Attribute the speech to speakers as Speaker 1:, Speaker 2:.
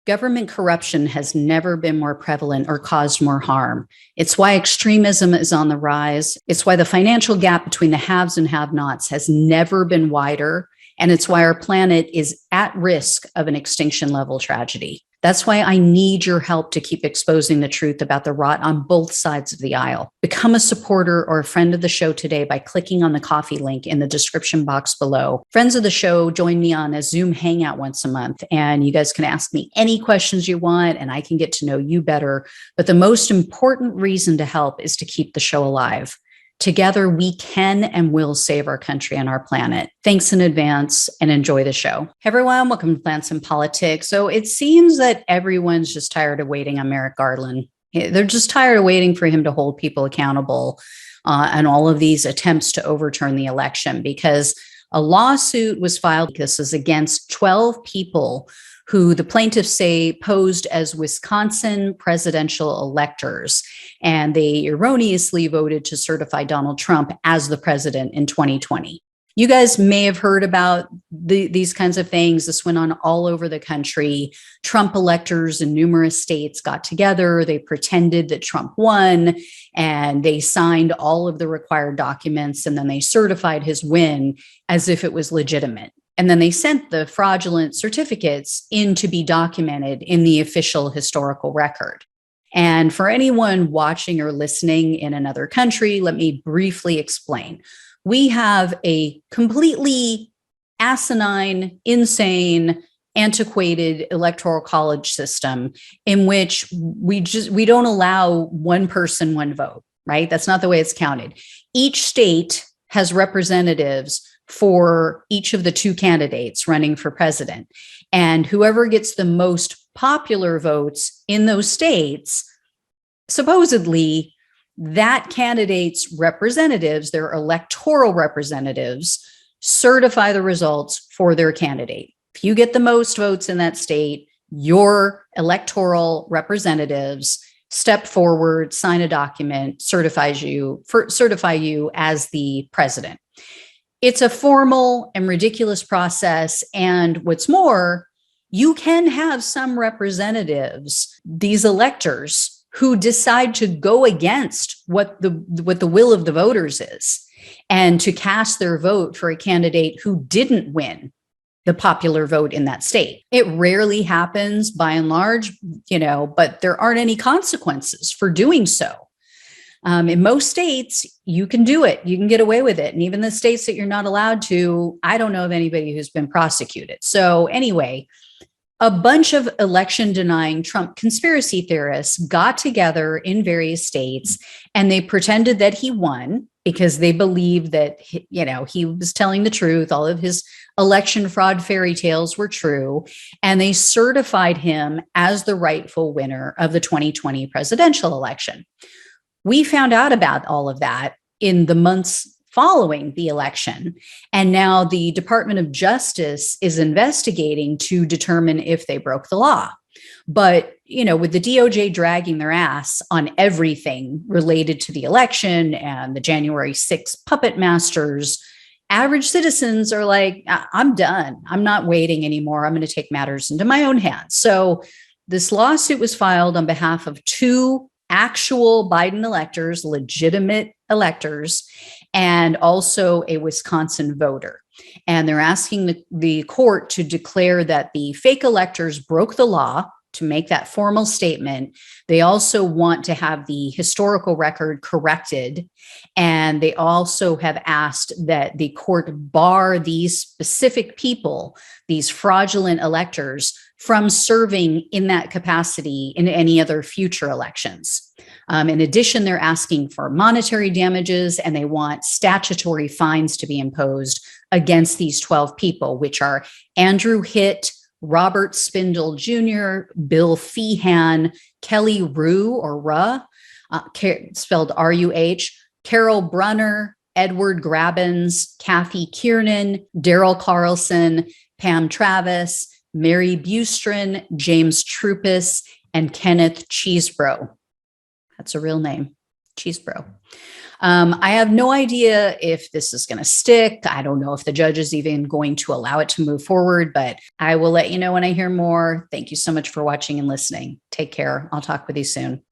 Speaker 1: Government corruption has never been more prevalent or caused more harm. It's why extremism is on the rise. It's why the financial gap between the haves and have-nots has never been wider. And it's why our planet is at risk of an extinction level tragedy. That's why I need your help to keep exposing the truth about the rot on both sides of the aisle. Become a supporter or a friend of the show today by clicking on the coffee link in the description box below. Friends of the show join me on a Zoom hangout once a month, and you guys can ask me any questions you want, and I can get to know you better. But the most important reason to help is to keep the show alive. Together, we can and will save our country and our planet. Thanks in advance and enjoy the show. Hey everyone, welcome to Plants and Politics. So it seems that everyone's just tired of waiting on Merrick Garland. They're just tired of waiting for him to hold people accountable on all of these attempts to overturn the election, because a lawsuit was filed. This is against 12 people who the plaintiffs say posed as Wisconsin presidential electors, and they erroneously voted to certify Donald Trump as the president in 2020. You guys may have heard about these kinds of things. This went on all over the country. Trump electors in numerous states got together. They pretended that Trump won, and they signed all of the required documents, and then they certified his win as if it was legitimate. And then they sent the fraudulent certificates in to be documented in the official historical record. And for anyone watching or listening in another country, let me briefly explain. We have a completely asinine, insane, antiquated electoral college system in which we don't allow one person, one vote, right? That's not the way it's counted. Each state has representatives for each of the two candidates running for president. And whoever gets the most popular votes in those states, supposedly that candidate's representatives, their electoral representatives, certify the results for their candidate. If you get the most votes in that state, your electoral representatives step forward, sign a document, certify you as the president. It's a formal and ridiculous process. And what's more, you can have some representatives, these electors, who decide to go against what the will of the voters is and to cast their vote for a candidate who didn't win the popular vote in that state. It rarely happens by and large, but there aren't any consequences for doing so. In most states, you can do it. You can get away with it. And even the states that you're not allowed to, I don't know of anybody who's been prosecuted. So anyway, a bunch of election denying Trump conspiracy theorists got together in various states, and they pretended that he won because they believed that, he was telling the truth. All of his election fraud fairy tales were true. And they certified him as the rightful winner of the 2020 presidential election. We found out about all of that in the months following the election. And now the Department of Justice is investigating to determine if they broke the law. But, with the DOJ dragging their ass on everything related to the election and the January 6th puppet masters, average citizens are like, I'm done. I'm not waiting anymore. I'm going to take matters into my own hands. So this lawsuit was filed on behalf of two actual Biden electors, legitimate electors, and also a Wisconsin voter. And they're asking the court to declare that the fake electors broke the law, to make that formal statement. They also want to have the historical record corrected. And they also have asked that the court bar these specific people, these fraudulent electors, from serving in that capacity in any other future elections. In addition, they're asking for monetary damages, and they want statutory fines to be imposed against these 12 people, which are Andrew Hitt, Robert Spindle Jr., Bill Feehan, Kelly Rue or Ruh, spelled R-U-H, Carol Brunner, Edward Grabbins, Kathy Kiernan, Daryl Carlson, Pam Travis, Mary Bustrin, James Trupis, and Kenneth Cheesebro. That's a real name. Cheese bro. I have no idea if this is going to stick. I don't know if the judge is even going to allow it to move forward, but I will let you know when I hear more. Thank you so much for watching and listening. Take care. I'll talk with you soon.